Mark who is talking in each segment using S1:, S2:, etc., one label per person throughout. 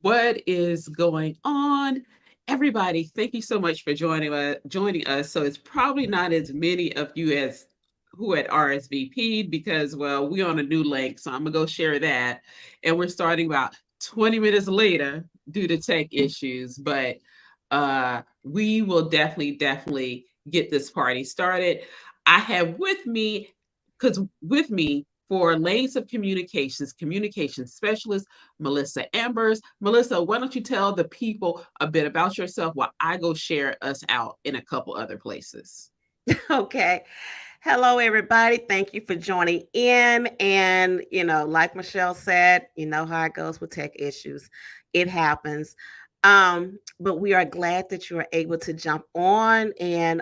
S1: What is going on? Everybody, thank you so much for joining us. So it's probably not as many of you as who had RSVP'd because, well, we're on a new link. So I'm going to go share that. And we're starting about 20 minutes later due to tech issues. But we will definitely get this party started. I have with me for Lanes of Communications, communication specialist, Melissa Ambers. Melissa, why don't you tell the people a bit about yourself while I go share us out in a couple other places?
S2: Okay. Hello, everybody. Thank you for joining in. And, like Michelle said, you know how it goes with tech issues. It happens. But we are glad that you are able to jump on and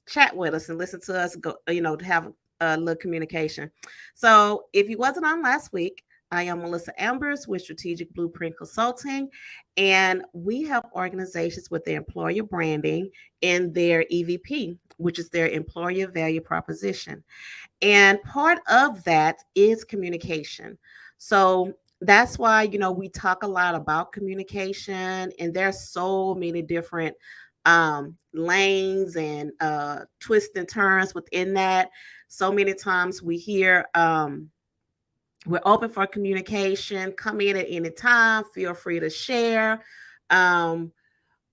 S2: chat with us and listen to us go, to have a little communication. So if you wasn't on last week, I am Melissa Ambers with Strategic Blueprint Consulting, and we help organizations with their employer branding in their EVP, which is their employer value proposition. And part of that is communication. So that's why, we talk a lot about communication, and there's so many different lanes and twists and turns within that. So many times we hear, we're open for communication. Come in at any time. Feel free to share. Um,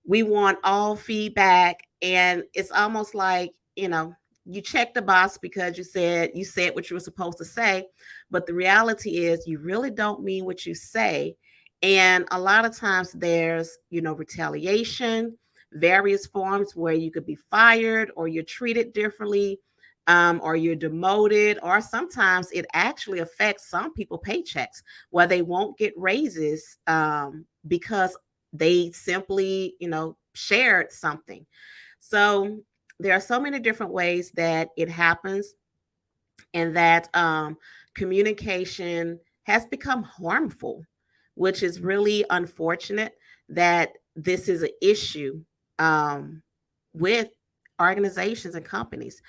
S2: we want all feedback, and it's almost like, you check the box because you said what you were supposed to say, but the reality is you really don't mean what you say. And a lot of times there's, retaliation, various forms where you could be fired or you're treated differently, or you're demoted, or sometimes it actually affects some people paychecks where they won't get raises, because they simply, shared something. So there are so many different ways that it happens, and that communication has become harmful, which is really unfortunate that this is an issue, um, with organizations and companies.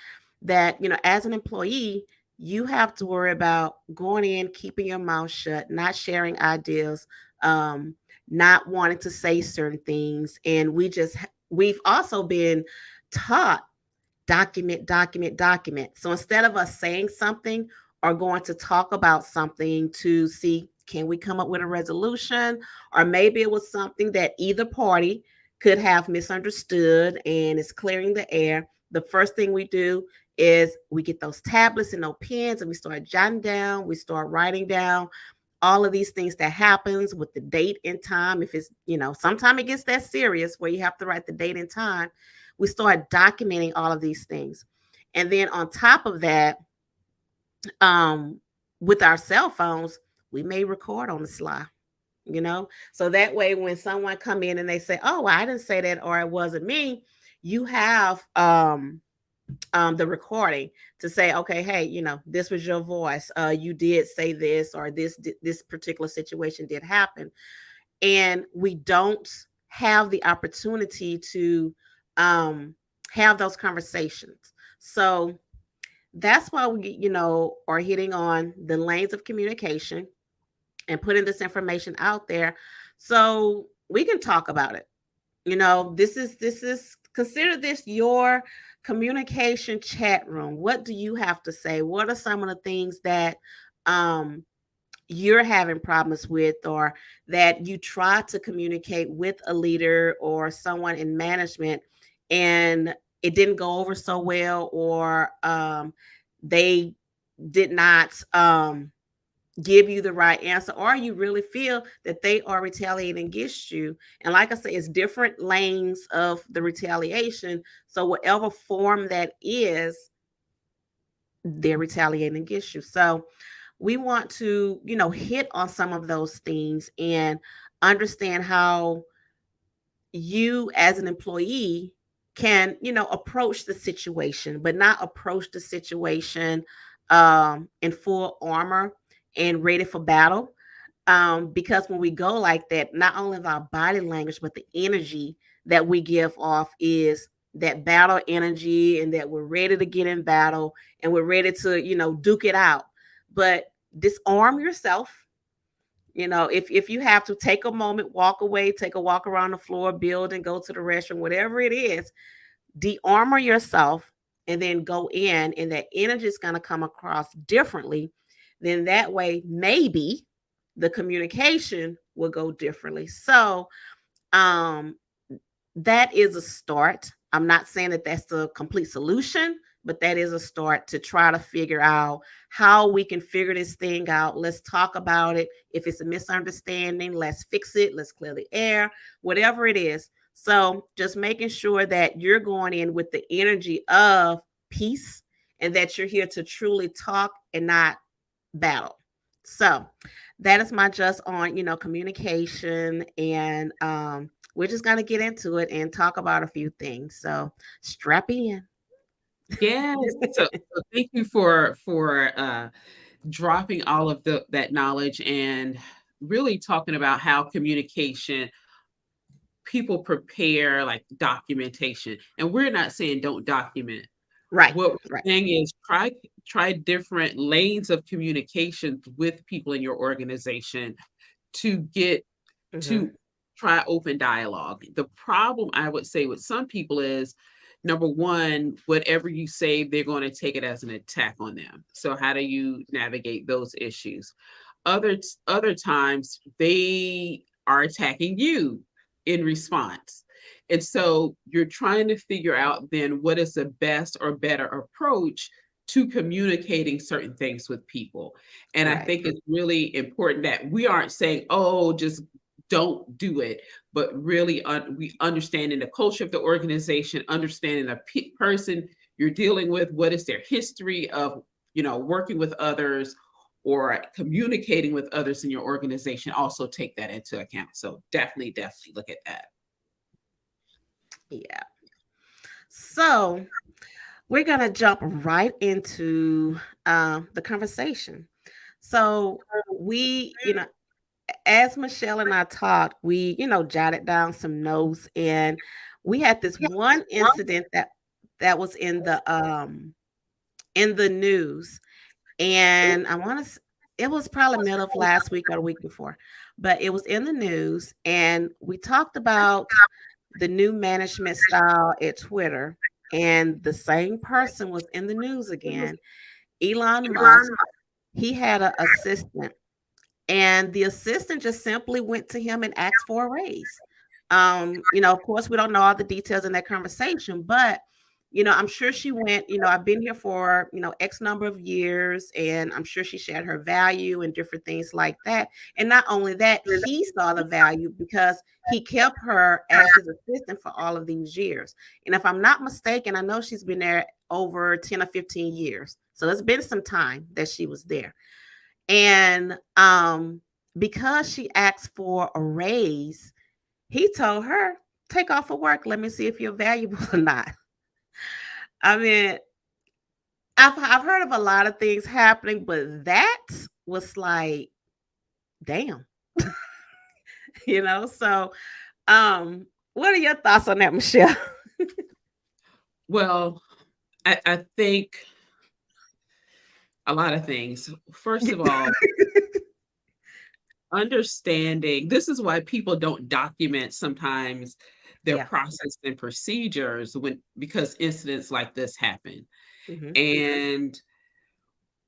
S2: That, as an employee, you have to worry about going in, keeping your mouth shut, not sharing ideas, um, not wanting to say certain things. And we've also been taught document, document, document. So instead of us saying something or going to talk about something to see, can we come up with a resolution? Or maybe it was something that either party could have misunderstood and it's clearing the air. The first thing we do is we get those tablets and those pens and we start jotting down, we start writing down all of these things that happens with the date and time. If it's, sometime it gets that serious where you have to write the date and time. We start documenting all of these things. And then on top of that, um, with our cell phones, we may record on the sly, so that way when someone come in and they say, oh, I didn't say that, or it wasn't me, you have the recording to say, okay, hey, this was your voice, you did say this, or this particular situation did happen. And we don't have the opportunity to um, have those conversations. So that's why we, are hitting on the lanes of communication and putting this information out there so we can talk about it. This is consider this your communication chat room. What do you have to say? What are some of the things that um you're having problems with, or that you try to communicate with a leader or someone in management and it didn't go over so well, or they did not give you the right answer, or you really feel that they are retaliating against you. And like I said, it's different lanes of the retaliation. So whatever form that is, they're retaliating against you. So we want to, hit on some of those things and understand how you as an employee can, approach the situation, but not approach the situation in full armor and ready for battle. Because when we go like that, not only of our body language, but the energy that we give off is that battle energy, and that we're ready to get in battle and we're ready to, duke it out. But disarm yourself, If you have to take a moment, walk away, take a walk around the floor, build and go to the restroom, whatever it is, de-armor yourself and then go in, and that energy is going to come across differently. Then that way, maybe the communication will go differently. So, um, that is a start. I'm not saying that that's the complete solution, but that is a start to try to figure out how we can figure this thing out. Let's talk about it. If it's a misunderstanding, let's fix it. Let's clear the air, whatever it is. So, just making sure that you're going in with the energy of peace and that you're here to truly talk and not battle. So, that is my just on, communication, and we're just going to get into it and talk about a few things. So, strap in.
S1: Yes. So thank you for dropping all of that knowledge and really talking about how communication people prepare like documentation. And we're not saying don't document.
S2: Right,
S1: What
S2: right.
S1: we're saying is try different lanes of communication with people in your organization to get
S2: Mm-hmm.
S1: to try open dialogue. The problem I would say with some people is number one, whatever you say, they're going to take it as an attack on them. So how do you navigate those issues? Other times they are attacking you in response. And so you're trying to figure out then what is the best or better approach to communicating certain things with people. And I
S2: Right,
S1: think it's really important that we aren't saying, oh, just don't do it, but really we understanding the culture of the organization, understanding the person you're dealing with, what is their history of, working with others or communicating with others in your organization. Also take that into account. So definitely look at that.
S2: yeah. So, we're going to jump right into the conversation. So, as Michelle and I talked, we, jotted down some notes, and we had this one incident that was in the news, and I want to. It was probably middle of last week or the week before, but it was in the news, and we talked about the new management style at Twitter, and the same person was in the news again. Elon Musk, he had an assistant, and the assistant just simply went to him and asked for a raise. Of course, we don't know all the details in that conversation, but I'm sure she went, I've been here for, X number of years, and I'm sure she shared her value and different things like that. And not only that, he saw the value because he kept her as his assistant for all of these years. And if I'm not mistaken, I know she's been there over 10 or 15 years. So it's been some time that she was there. And because she asked for a raise, he told her, take off of work. Let me see if you're valuable or not. I mean, I've heard of a lot of things happening, but that was like, damn, So, what are your thoughts on that, Michelle?
S1: Well, I think a lot of things. First of all, understanding this is why people don't document sometimes their
S2: Yeah.
S1: process and procedures when because incidents like this happen.
S2: Hmm.
S1: And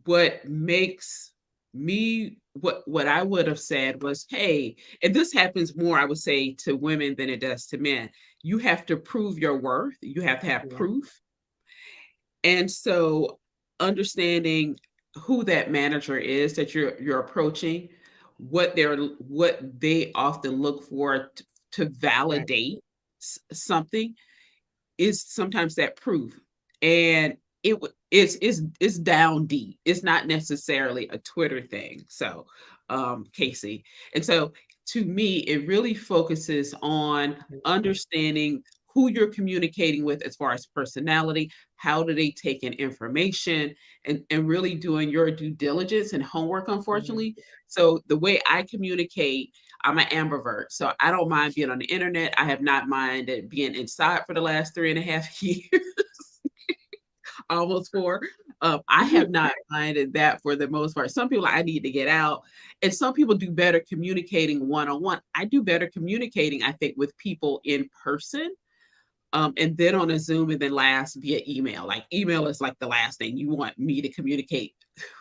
S1: what makes me what I would have said was, hey, and this happens more, I would say, to women than it does to men. You have to prove your worth. You have to have
S2: Yeah.
S1: proof. And so understanding who that manager is that you're approaching, what they often look for to
S2: Right.
S1: validate something is sometimes that proof. And it's down deep. It's not necessarily a Twitter thing. So, Casey. And so to me, it really focuses on understanding who you're communicating with as far as personality, how do they take in information, and really doing your due diligence and homework,
S2: Hmm.
S1: unfortunately. So the way I communicate, I'm an ambivert. So I don't mind being on the internet. I have not minded being inside for the last 3.5 years, almost 4. I
S2: Mhm.
S1: have not minded that for the most part. Some people, I need to get out, and some people do better communicating one on one. I do better communicating, I think, with people in person, and then on a Zoom, and then last via email. Like email is like the last thing you want me to communicate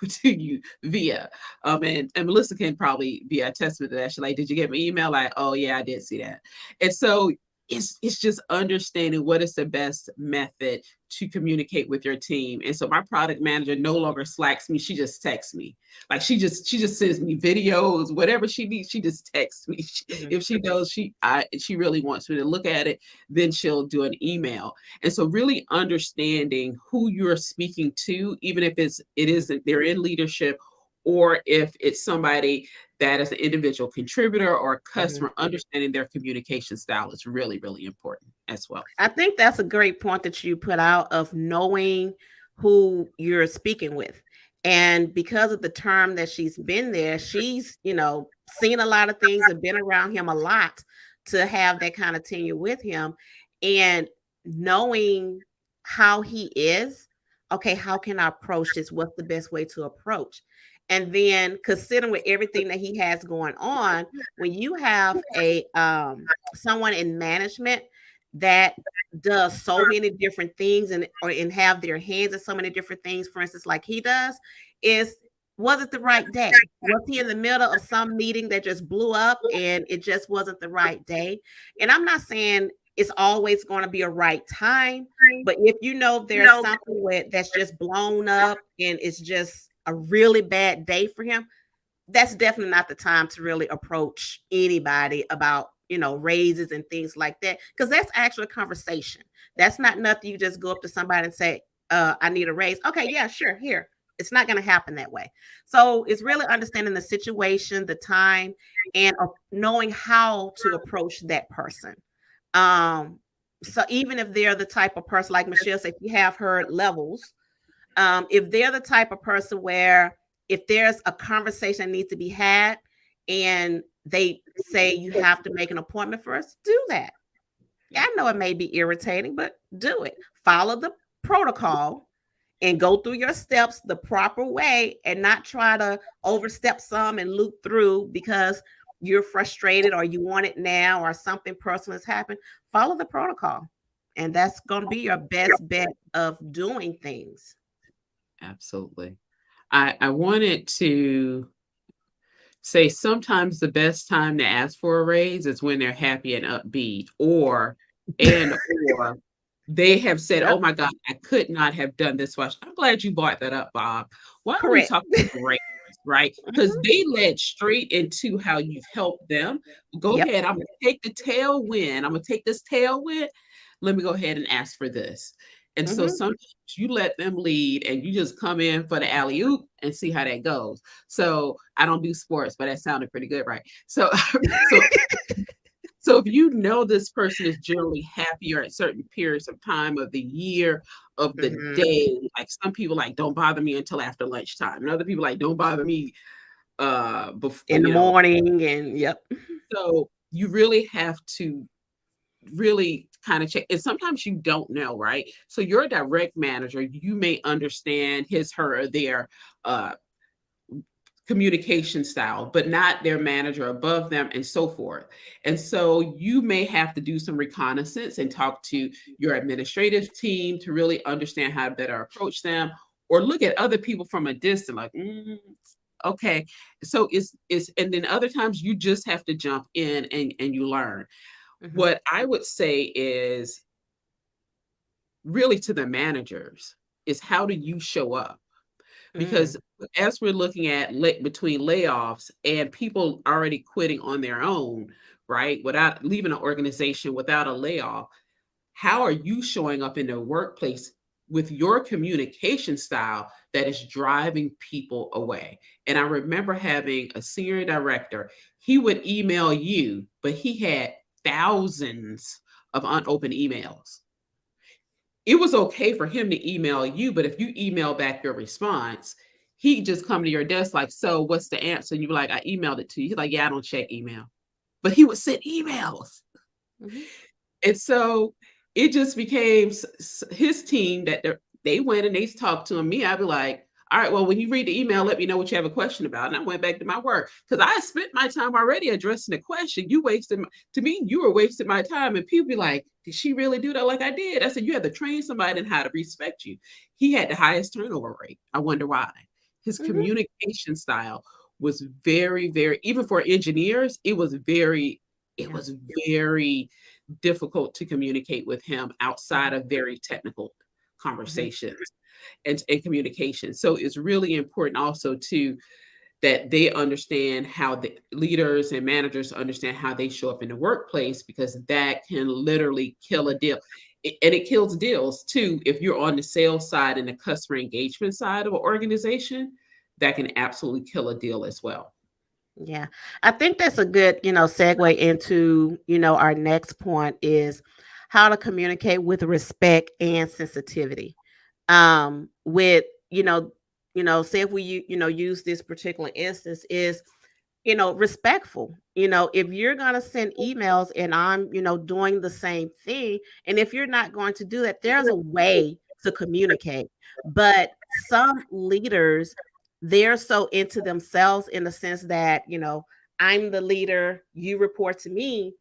S1: to you via. And Melissa can probably be a testament to that. She's like, "Did you get my email?" Like, "Oh yeah, I did see that." And so it's just understanding what is the best method to communicate with your team. And so my product manager no longer slacks me; she just texts me. Like she just sends me videos, whatever she needs. She just texts me.
S2: Mhm.
S1: If she knows she really wants me to look at it, then she'll do an email. And so really understanding who you're speaking to, even if it isn't they're in leadership, or if it's somebody that is an individual contributor or a
S2: Mhm.
S1: customer, understanding their communication style is really, really important as well.
S2: I think that's a great point that you put out of knowing who you're speaking with. And because of the term that she's been there, she's, seen a lot of things and been around him a lot to have that kind of tenure with him. And knowing how he is, okay, how can I approach this? What's the best way to approach? And then considering with everything that he has going on, when you have a someone in management that does so many different things and have their hands in so many different things, for instance, like he does, is was it the right day? Was he in the middle of some meeting that just blew up and it just wasn't the right day? And I'm not saying it's always going to be a right time, but if you know there's something that's just blown up and it's just a really bad day for him, that's definitely not the time to really approach anybody about raises and things like that, because that's actually a conversation. That's not nothing you just go up to somebody and say, I need a raise. Okay, yeah, sure, here. It's not going to happen that way. So it's really understanding the situation, the time, and knowing how to approach that person. um so even if they're the type of person, like Michelle said, if you have her levels, if they're the type of person where if there's a conversation that needs to be had and they say you have to make an appointment first, do that.
S1: Yeah.
S2: I know it may be irritating, but do it. Follow the protocol and go through your steps the proper way and not try to overstep some and loop through because you're frustrated or you want it now or something personal has happened. Follow the protocol. And that's going to be your best bet of doing things.
S1: Absolutely. I wanted to say sometimes the best time to ask for a raise is when they're happy and upbeat, or they have said, "Oh
S2: Yep.
S1: my God, I could not have done this much." I'm glad you brought that up, Bob. Why don't we
S2: Correct.
S1: talk about raise, right? Because
S2: Mhm.
S1: they led straight into how you've helped them. Go
S2: Yep.
S1: ahead. I'm gonna take the tailwind. I'm gonna take this tailwind. Let me go ahead and ask for this. And so
S2: Mhm.
S1: sometimes you let them lead and you just come in for the alley oop and see how that goes. So I don't do sports, but that sounded pretty good, right? So so so if you know this person is generally happier at certain periods of time of the year, of the
S2: Mhm.
S1: day, like some people like don't bother me until after lunchtime, and other people like don't bother me before,
S2: In the morning and yep.
S1: so you really have to really kind of check. And sometimes you don't know, right? So your direct manager, you may understand his, her, or their uh communication style, but not their manager above them, and so forth. And so you may have to do some reconnaissance and talk to your administrative team to really understand how to better approach them, or look at other people from a distance, like, okay. So it's and then other times you just have to jump in and you learn.
S2: Mhm.
S1: What I would say is really to the managers is how do you show up? Because
S2: Mm.
S1: as we're looking at between layoffs and people already quitting on their own, right, without leaving an organization without a layoff, how are you showing up in the workplace with your communication style that is driving people away? And I remember having a senior director, he would email you, but he had thousands of unopened emails. It was okay for him to email you, but if you email back your response, he just come to your desk like, "So what's the answer?" And you be like, "I emailed it to you." He's like, "Yeah, I don't check email." But he would send emails.
S2: Mhm.
S1: And so it just became his team that they went and they talked to me. I'd be like, all right, well, when you read the email, let me know what you have a question about. And I went back to my work because I spent my time already addressing the question. You wasted, to me, you were wasting my time. And people be like, did she really do that? Like I did. I said, you had to train somebody in how to respect you. He had the highest turnover rate. I wonder why. His
S2: Mhm.
S1: communication style was very, very, even for engineers, it
S2: Yeah.
S1: was very difficult to communicate with him outside
S2: Mhm.
S1: of very technical
S2: Mhm.
S1: conversations and communication. So it's really important also too that they understand how the leaders and managers understand how they show up in the workplace because that can literally kill a deal. And it kills deals too if you're on the sales side and the customer engagement side of an organization, that can absolutely kill a deal as well.
S2: Yeah. I think that's a good, segue into, our next point is how to communicate with respect and sensitivity. With, say if we, use this particular instance is, respectful. If you're going to send emails and I'm, doing the same thing, and if you're not going to do that, there's a way to communicate. But some leaders, they're so into themselves in the sense that, I'm the leader, you report to me,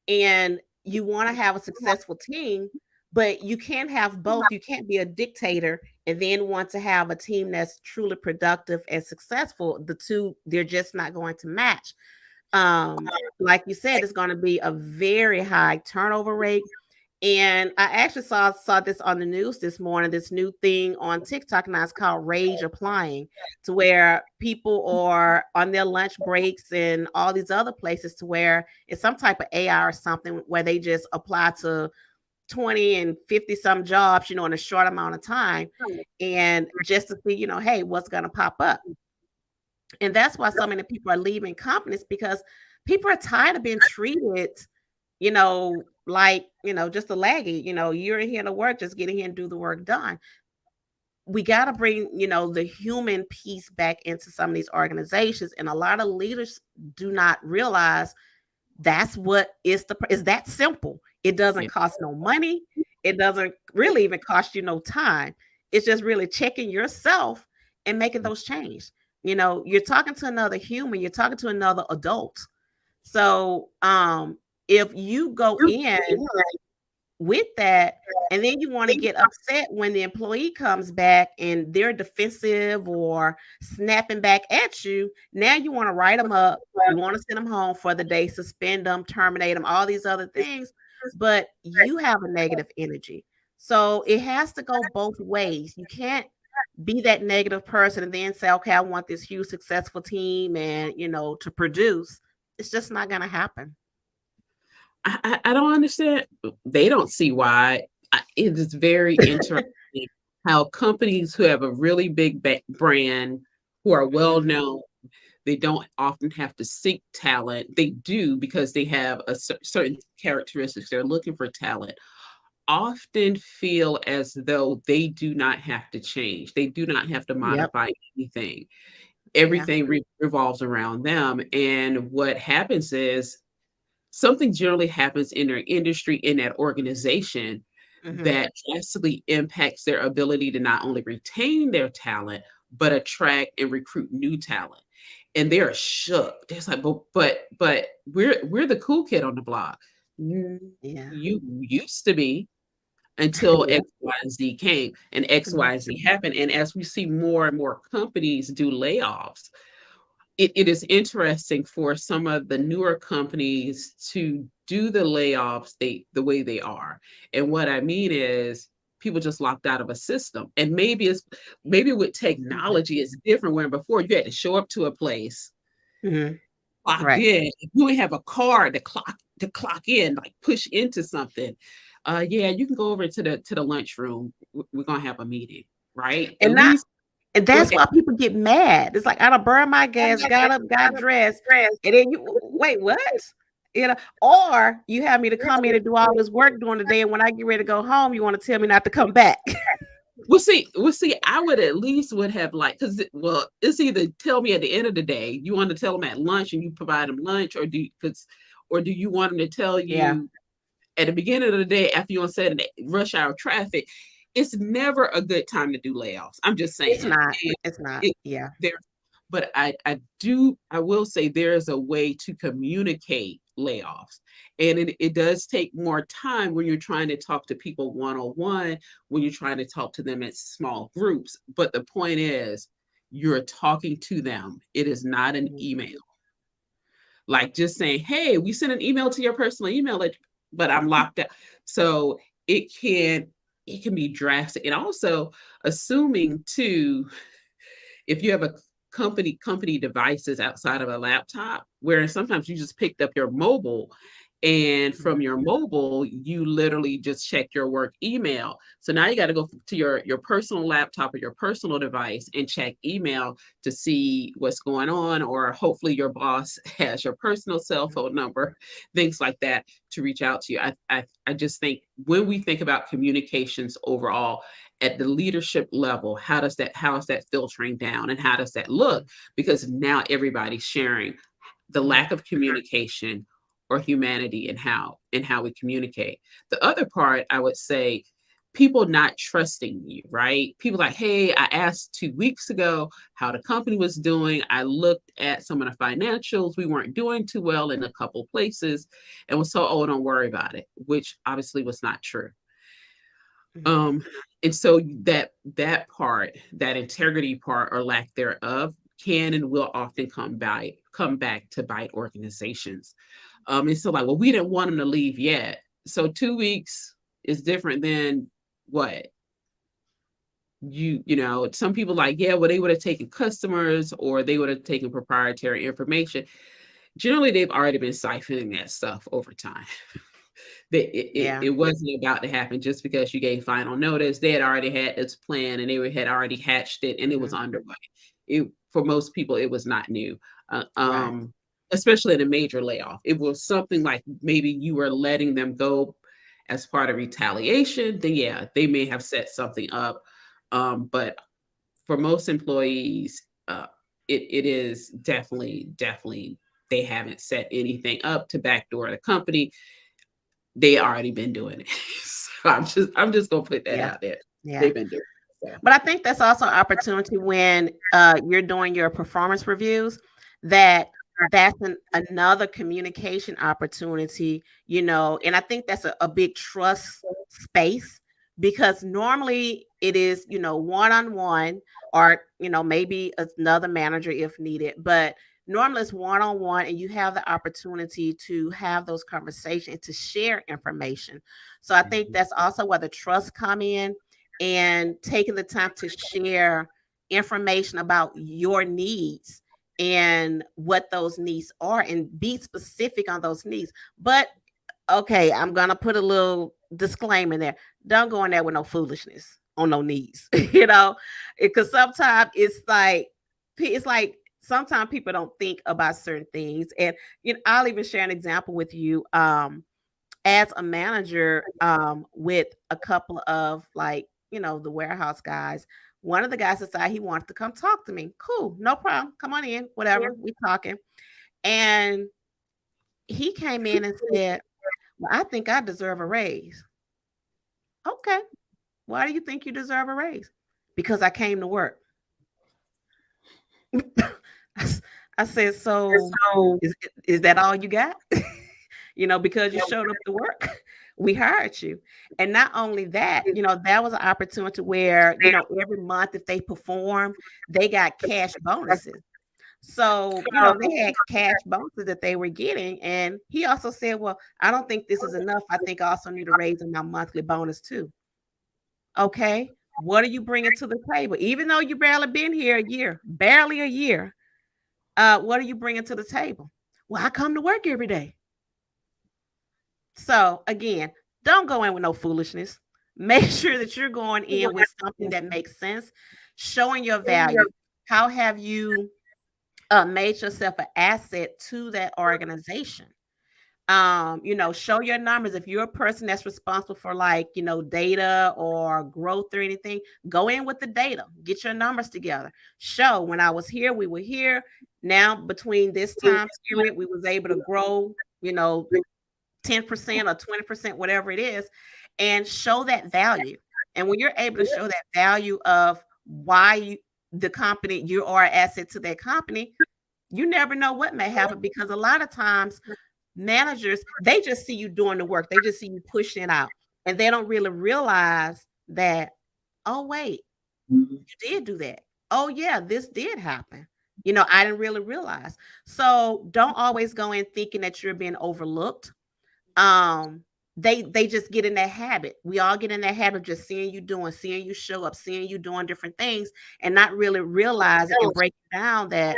S2: and you want to have a successful team, but you can't have both. You can't be a dictator and then want to have a team that's truly productive and successful. The two, they're just not going to match. Like you said, it's going to be a very high turnover rate. And I actually saw this on the news this morning, this new thing on TikTok now. It's called rage applying, to where people are on their lunch breaks and all these other places, to where it's some type of AI or something where they just apply to 20 and 50 some jobs, in a short amount of time, and just to see, hey, what's going to pop up. And that's why so many people are leaving companies, because people are tired of being treated, like, just a laggy, you're in here to work, just get in here and do the work done. We got to bring, the human piece back into some of these organizations. And a lot of leaders do not realize that's what is that simple. It doesn't
S1: Yeah.
S2: cost no money. It doesn't really even cost you no time. It's just really checking yourself and making those changes. You're talking to another human, you're talking to another adult. So if you go in with that, and then you want to get upset when the employee comes back and they're defensive or snapping back at you, now you want to write them up, you want to send them home for the day, suspend them, terminate them, all these other things, but you have a negative energy. So it has to go both ways. You can't be that negative person and then say, okay, I want this huge successful team and, to produce. It's just not going to happen.
S1: I don't understand. They don't see why. It is very interesting how companies who have a really big brand, who are well
S2: Mhm.
S1: known, they don't often have to seek talent. They do because they have a certain characteristics. They're looking for talent. Often feel as though they do not have to change. They do not have to
S2: Yep.
S1: modify anything.
S2: Yeah.
S1: Everything revolves around them. And what happens is something generally happens in their industry, in that organization,
S2: Hmm.
S1: that drastically impacts their ability to not only retain their talent, but attract and recruit new talent. And they're shook. They're like, but we're the cool kid on the block. "Mm,
S2: Yeah.
S1: you used to be until
S2: Yeah.
S1: X, Y, and Z came and X,
S2: Mhm.
S1: Y, and Z happened. And as we see more and more companies do layoffs, it is interesting for some of the newer companies to do the layoffs the way they are. And what I mean is people just locked out of a system. And maybe with
S2: Mhm.
S1: technology it's different when before you had to show up to a place,
S2: Mhm.
S1: clock
S2: Right.
S1: in. If you didn't have a card to clock in, like push into something. Yeah, you can go over to the lunchroom. We're gonna have a meeting, right? At
S2: And not
S1: least
S2: and
S1: go
S2: that's
S1: ahead.
S2: why people get mad. It's like, I done burned my gas, got up, got dressed, and then you wait, what? Or you have me to come in and do all this work during the day, and when I get ready to go home, you want to tell me not to come back.
S1: Well, see, I would at least would have like, because well, it's either tell me at the end of the day, you want to tell them at lunch and you provide them lunch, or do you want them to tell
S2: Yeah.
S1: you at the beginning of the day after you on set in rush hour traffic? it's never a good time to do layoffs. I'm just
S2: It's
S1: saying.
S2: not.
S1: And
S2: It's not.
S1: it
S2: Yeah.
S1: there but I will say there is a way to communicate layoffs. And it does take more time when you're trying to talk to people one on one, when you're trying to talk to them in small groups. But the point is, you're talking to them. It is not an
S2: Mhm.
S1: email. Like just saying, hey, we sent an email to your personal email, but I'm locked out. So it can it can be drastic. And also assuming too, if you have a company devices outside of a laptop, where sometimes you just picked up your mobile, and from your mobile you literally just check your work email. So now you got to go to your personal laptop or your personal device and check email to see what's going on, or hopefully your boss has your personal cell phone number, things like that, to reach out to you. I just think when we think about communications overall at the leadership level, how is that filtering down, and how does that look? Because now everybody's sharing the
S2: Mhm.
S1: lack of communication or humanity in how we communicate. The other part, I would say, people not trusting you, right? People like, hey, I asked 2 weeks ago how the company was doing. I looked at some of the financials. We weren't doing too well in a couple places and was told, oh, don't worry about it, which obviously was not true.
S2: Mhm.
S1: Um, and so that part, that integrity part or lack thereof, can and will often come back to bite organizations. And so like, well, we didn't want them to leave yet. So 2 weeks is different than what some people like, yeah, well, they would have taken customers or they would have taken proprietary information. Generally, they've already been siphoning that stuff over time. It
S2: Yeah.
S1: wasn't about to happen just because you gave final notice. They had already had this plan and had already hatched it and it was
S2: Mhm.
S1: underway. It For most people, it was not new. Uh,
S2: Right.
S1: um, Especially in a major layoff. It was something like maybe you were letting them go as part of retaliation, then yeah, they may have set something up. But for most employees, it is definitely they haven't set anything up to backdoor the company. They already been doing it. So I'm just gonna put that
S2: Yeah.
S1: out there.
S2: Yeah.
S1: They've been doing it. So
S2: But I think that's also an opportunity when you're doing your performance reviews, that another communication opportunity, and I think that's a big trust space, because normally it is, one-on-one, or, maybe another manager if needed, but normally it's one-on-one and you have the opportunity to have those conversations, to share information. So I think
S1: Mhm.
S2: that's also where the trust come in, and taking the time to share information about your needs and what those needs are, and be specific on those needs. But okay, I'm gonna put a little disclaimer in there. Don't go in there with no foolishness on no needs, because sometimes it's like sometimes people don't think about certain things. And I'll even share an example with you. As a manager, with a couple of, like, the warehouse guys. One of the guys decided he wanted to come talk to me. Cool, no problem. Come on in, whatever. We talking. And he came in and said, well, I think I deserve a raise. Okay. Why do you think you deserve a raise? Because I came to work. I said, so
S1: So
S2: is that all you got? Because you showed up to work, we hired you. And not only that, that was an opportunity where, every month if they perform, they got cash bonuses. So, they had cash bonuses that they were getting. And he also said, well, I don't think this is enough. I think I also need to raise my monthly bonus too. Okay. What are you bringing to the table? Even though you barely been here a year, barely a year, what are you bringing to the table? Well, I come to work every day. So again, don't go in with no foolishness. Make sure that you're going in with something that makes sense, showing your value. How have you made yourself an asset to that organization? Show your numbers. If you're a person that's responsible for, like, data or growth or anything, go in with the data, get your numbers together. Show, when I was here, we were here. Now between this time period, we was able to grow, you know, 10% or 20%, whatever it is, and show that value. And when you're able to show that value of why the company, you are an asset to that company, you never know what may happen, because a lot of times managers, they just see you doing the work, they just see you pushing it out, and they don't really realize that, oh wait,
S1: Mhm.
S2: you did do that. Oh yeah, this did happen. I didn't really realize. So don't always go in thinking that you're being overlooked. um they just get in that habit. We all get in that habit of just seeing you show up, seeing you doing different things, and not really realizing and breaking down that,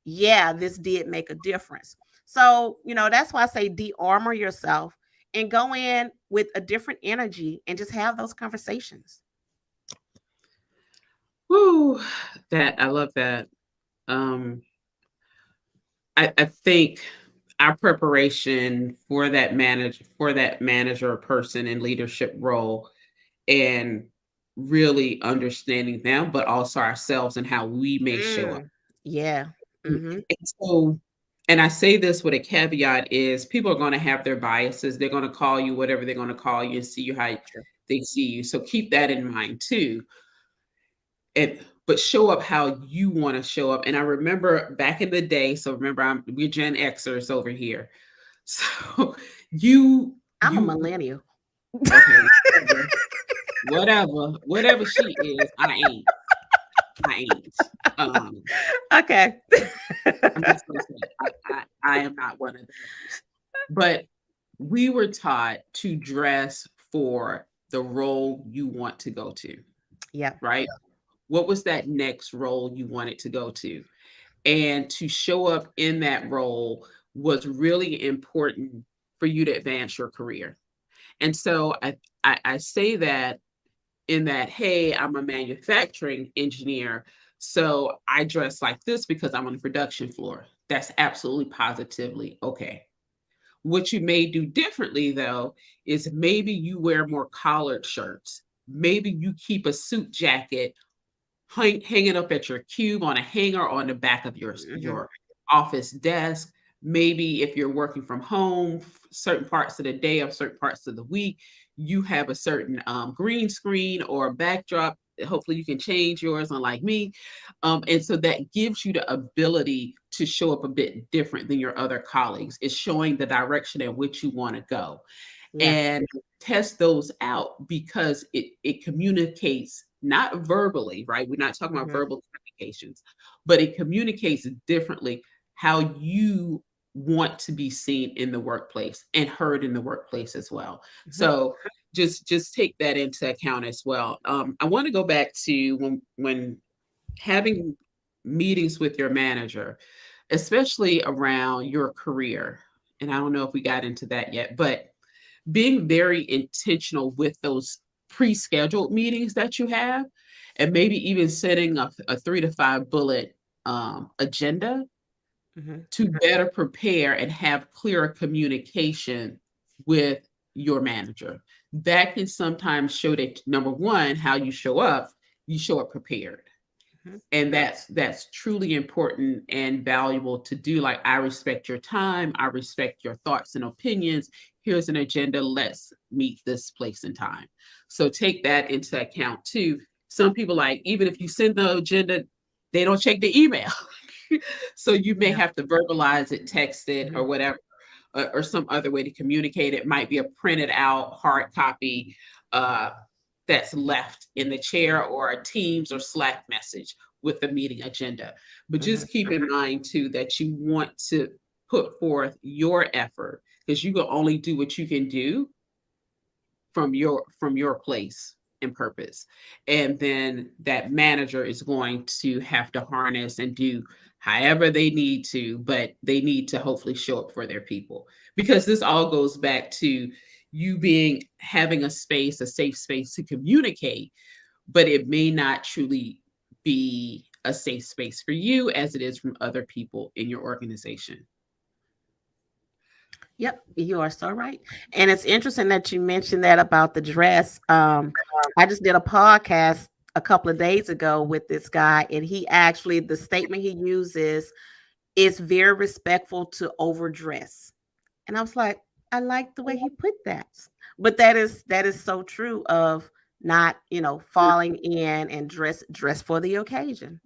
S2: yeah, this did make a difference. So that's why I say de-armor yourself and go in with a different energy and just have those conversations.
S1: Woo, that I love that. Um, I think our preparation for that manager person in leadership role, and really understanding them, but also ourselves and how we may show up.
S2: Mm, yeah. Mm-hmm.
S1: And so, and I say this with a caveat is people are going to have their biases. They're going to call you whatever they're going to call you and see you how
S2: Sure.
S1: they see you. So keep that in mind too. And but show up how you want to show up. And I remember back in the day, so remember we're Gen Xers over here. So you
S2: I'm a
S1: you
S2: millennial.
S1: okay, whatever she is, I ain't. Um,
S2: Okay.
S1: I'm just gonna say I am not one of those. But we were taught to dress for the role you want to go to,
S2: Yeah.
S1: right? What was that next role you wanted to go to? And to show up in that role was really important for you to advance your career. And so I say that in that, hey, I'm a manufacturing engineer. So I dress like this because I'm on the production floor. That's absolutely positively okay. What you may do differently, though, is maybe you wear more collared shirts. Maybe you keep a suit jacket hanging up at your cube on a hanger on the back of
S2: Hmm.
S1: your office desk. Maybe if you're working from home, certain parts of the day or certain parts of the week, you have a certain green screen or backdrop. Hopefully, you can change yours, unlike me. And so that gives you the ability to show up a bit different than your other colleagues. It's showing the direction in which you want to go,
S2: Yeah.
S1: and test those out because it communicates not verbally, right? We're not talking about
S2: Hmm.
S1: verbal communications, but it communicates differently how you want to be seen in the workplace and heard in the workplace as well.
S2: Hmm.
S1: So just take that into account as well. I want to go back to when having meetings with your manager, especially around your career. And I don't know if we got into that yet, but being very intentional with those pre-scheduled meetings that you have, and maybe even setting a 3 to 5 bullet agenda
S2: Hmm.
S1: to better prepare and have clearer communication with your manager. That can sometimes show that, number one, how you show up prepared,
S2: Hmm.
S1: and that's truly important and valuable to do. Like, I respect your time, I respect your thoughts and opinions. Here's an agenda, let's meet this place and time. So take that into account too. Some people, like, even if you send the agenda, they don't check the email. So you may
S2: Yeah.
S1: have to verbalize it, text it,
S2: Hmm.
S1: or whatever, or some other way to communicate. It might be a printed out hard copy uh, that's left in the chair, or a Teams or Slack message with the meeting agenda. But
S2: Hmm.
S1: just keep in mind too that you want to put forth your effort, because you can only do what you can do from your place and purpose. And then that manager is going to have to harness and do however they need to, but they need to hopefully show up for their people, because this all goes back to you being having a space, a safe space to communicate, but it may not truly be a safe space for you as it is from other people in your organization.
S2: Yep, you are so right. And it's interesting that you mentioned that about the dress. I just did a podcast a couple of days ago with this guy, and he actually, the statement he uses is very respectful to overdress. And I was like, I like the way he put that. But that is so true of not, falling in and dress for the occasion.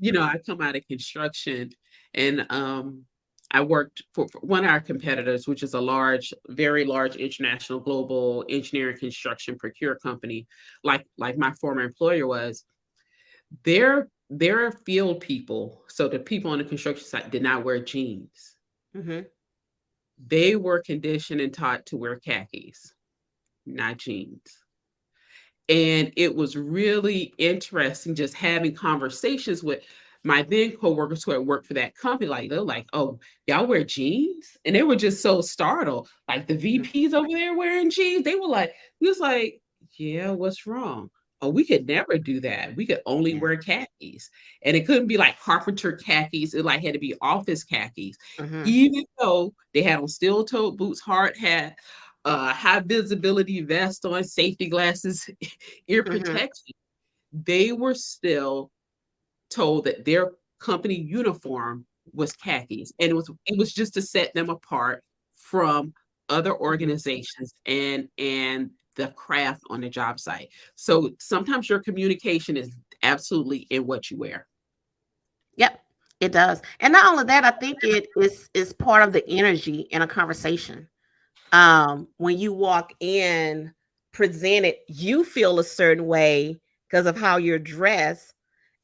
S2: You know.
S1: I come out of construction, and I worked for one of our competitors, which is a large, very large international global engineering construction procure company, like my former employer was. Their field people, so the people on the construction site did not wear jeans.
S2: Mhm.
S1: They were conditioned and taught to wear khakis, not jeans. And it was really interesting just having conversations with my then coworkers who had worked for that company. Like, they're like, "Oh, y'all wear jeans?" And they were just so startled. Like, the
S2: Mhm.
S1: VPs over there wearing jeans. They were like, we was like, "Yeah, what's wrong?" "Oh, we could never do that. We could only
S2: Yeah.
S1: wear khakis." And it couldn't be like carpenter khakis. It like had to be office khakis.
S2: Mhm.
S1: Even though they had on steel toed boots, hard hat, high visibility vest on, safety glasses, ear
S2: Mhm.
S1: protection, they were still told that their company uniform was khakis, and it was just to set them apart from other
S2: Mhm.
S1: organizations and the craft on the job site. So sometimes your communication is absolutely in what you wear.
S2: Yep, it does. And not only that, I think it is part of the energy in a conversation. When you walk in presented, you feel a certain way because of how you're dressed,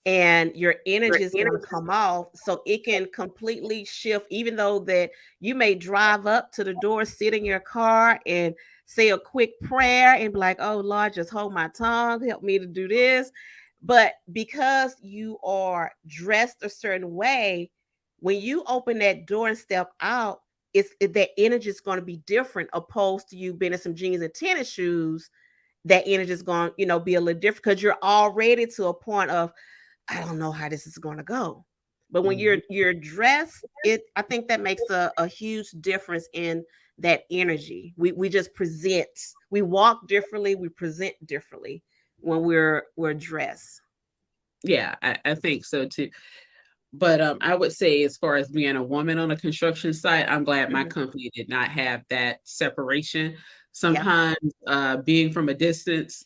S2: and your
S1: Your
S2: energy is going to
S1: energy.
S2: come off, so it can completely shift. Even though that you may drive up to the door, sit in your car and say a quick prayer and be like, "Oh Lord, just hold my tongue, help me to do this." But because you are dressed a certain way, when you open that door and step out, that energy is going to be different, opposed to you being in some jeans and tennis shoes. That energy is going, be a little different because you're already to a point of, I don't know how this is going to go. But when
S1: Mhm.
S2: you're dressed, I think that makes a huge difference in that energy. We just present. We walk differently. We present differently when we're dressed.
S1: Yeah, I think so too. But I would say, as far as being a woman on a construction site, I'm glad my
S2: Mhm.
S1: company did not have that separation.
S2: Yeah.
S1: Sometimes being from a distance,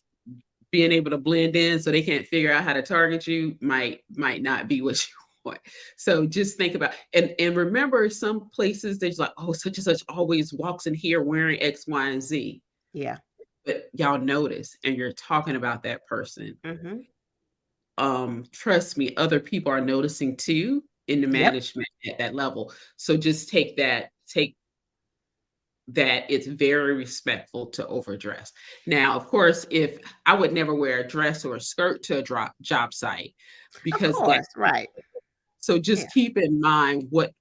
S1: being able to blend in so they can't figure out how to target you might not be what you want. So just think about, and remember, some places there's like, oh, such and such always walks in here wearing X, Y, and Z.
S2: Yeah.
S1: But y'all notice and you're talking about that person.
S2: Hmm.
S1: Trust me, other people are noticing too in the
S2: Yep.
S1: management at that level. So just take that it's very respectful to overdress. Now, of course, if I would never wear a dress or a skirt to a job site,
S2: Of
S1: because that,
S2: course. Right.
S1: so
S2: Yeah.
S1: just keep in mind what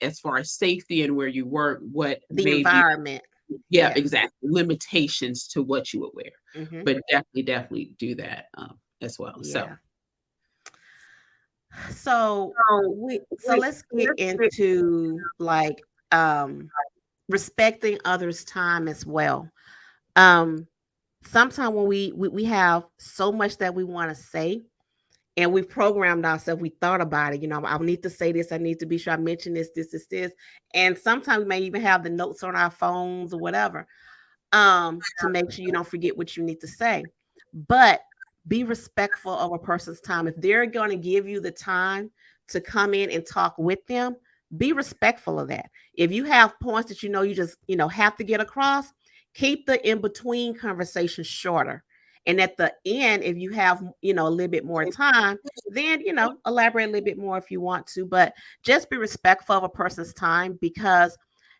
S1: as far as safety and where you work, what
S2: The
S1: may be,
S2: environment.
S1: yeah,
S2: Yeah.
S1: exactly, limitations to what you would wear.
S2: Hmm.
S1: But definitely do that as well. So
S2: Yeah. So let's get into like respecting others' time as well. Um, Sometimes when we have so much that we want to say, and we've programmed ourselves, we thought about it, I need to say this, I need to be sure I mention this, and sometimes we may even have the notes on our phones or whatever, to make sure you don't forget what you need to say. But be respectful of a person's time. If they're going to give you the time to come in and talk with them, be respectful of that. If you have points that you just have to get across, keep the in between conversation shorter. And at the end, if you have a little bit more time, then elaborate a little bit more if you want to. But just be respectful of a person's time, because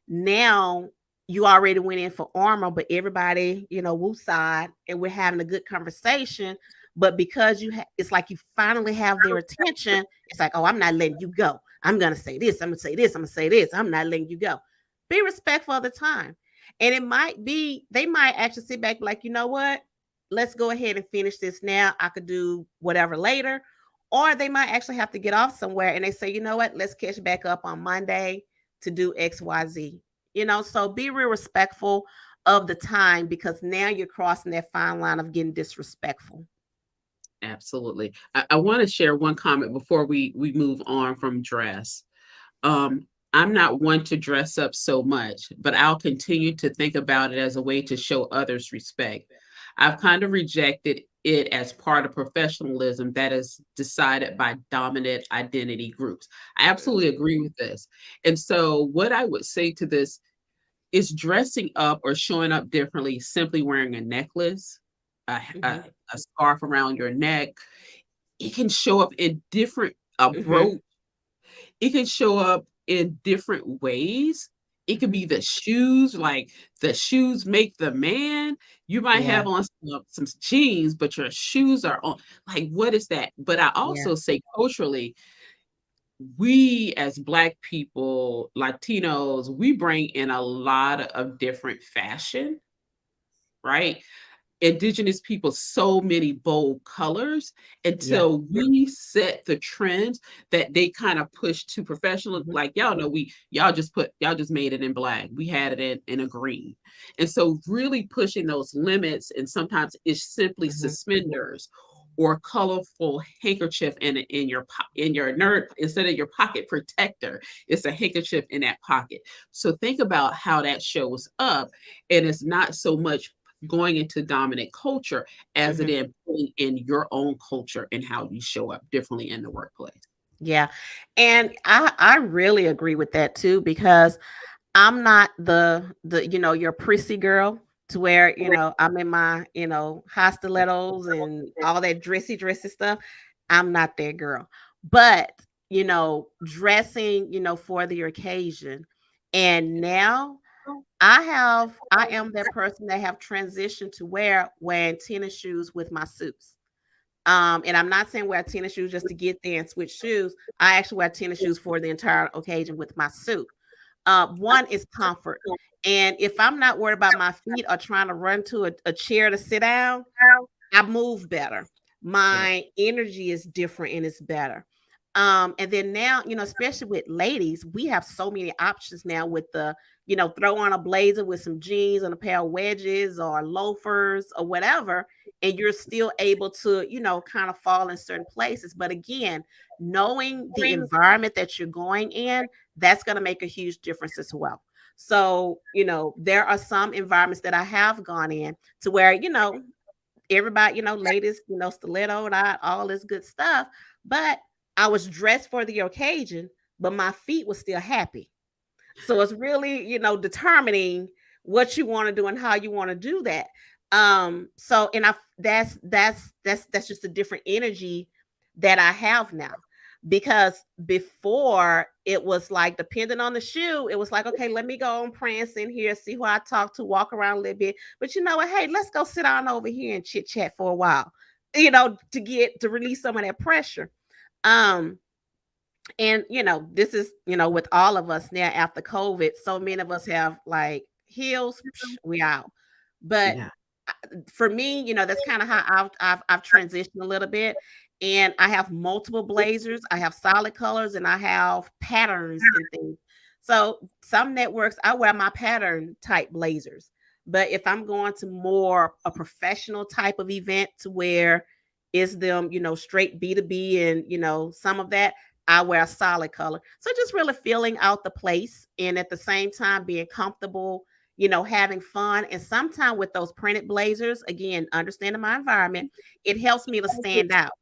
S2: now you already went in for armor, but everybody, woo side, and we're having a good conversation. But because it's like you finally have their attention, it's like, oh, I'm not letting you go. I'm gonna say this. I'm gonna say this. I'm gonna say this. I'm not letting you go. Be respectful of the time, and it might be they might actually sit back like, you know what? Let's go ahead and finish this now. I could do whatever later, or they might actually have to get off somewhere, and they say, you know what? Let's catch back up on Monday to do XYZ. So be real respectful of the time, because now you're crossing that fine line of getting disrespectful.
S1: absolutely. I want to share one comment before we move on from dress. I'm not one to dress up so much, but I'll continue to think about it as a way to show others respect. I've kind of rejected it as part of professionalism that is decided by dominant identity groups. I absolutely agree with this. And so, what I would say to this is dressing up or showing up differently, simply wearing a necklace, a, a,
S2: Mhm.
S1: a scarf around your neck. It can show up in different, a
S2: Mhm.
S1: brooch, it can show up in different ways. It could
S2: Mhm.
S1: be the shoes, like the shoes make the man. You might
S2: Yeah.
S1: have on some jeans, but your shoes are on. Like, what is that? But I
S2: Yeah.
S1: also say culturally, we as Black people, Latinos, we bring in a lot of different fashion, right? Indigenous people so many bold colors
S2: Yeah.
S1: until we set the trends that they kind of push to professional.
S2: Mhm.
S1: Like, y'all know, y'all just made it in black, we had it in a green. And so really pushing those limits, and sometimes it's simply
S2: Mhm.
S1: suspenders or colorful handkerchief in your nerd, instead of your pocket protector, it's a handkerchief in that pocket. So think about how that shows up, and it's not so much going into dominant culture as it
S2: Mhm.
S1: is putting in your own culture and how you show up differently in the workplace.
S2: Yeah. And I really agree with that too, because I'm not the your prissy girl to where, I'm in my, high stilettos and all that dressy stuff. I'm not that girl. But, dressing, for the occasion. And now I am that person that have transitioned to wearing tennis shoes with my suits. And I'm not saying wear tennis shoes just to get there and switch shoes. I actually wear tennis shoes for the entire occasion with my suit. One is comfort. And if I'm not worried about my feet or trying to run to a chair to sit down, I move better.
S1: Yeah.
S2: My energy is different and it's better. And then now, especially with ladies, we have so many options now with the, throw on a blazer with some jeans and a pair of wedges or loafers or whatever, and you're still able to, kind of fall in certain places. But again, knowing the environment that you're going in, that's going to make a huge difference as well. So, there are some environments that I have gone in to where, everybody, ladies, stiletto and all this good stuff. But I was dressed for the occasion, but my feet were still happy. So it's really, determining what you want to do and how you want to do that. So and I that's just a different energy that I have now. Because before it was like depending on the shoe, it was like, okay, let me go and prance in here, see who I talk to, walk around a little bit. But you know what? Hey, let's go sit down over here and chit chat for a while, to release some of that pressure. Um, and this is with all of us now after COVID, so many of us have like heels, we out. But
S1: Yeah.
S2: for me, that's kind of how I've transitioned a little bit. And I have multiple blazers, I have solid colors, and I have patterns and things. So some networks I wear my pattern type blazers. But if I'm going to more a professional type of event to where is them, straight B2B and some of that, I wear a solid color. So just really feeling out the place and at the same time being comfortable, having fun. And sometimes with those printed blazers, again, understanding my environment, it helps me to stand out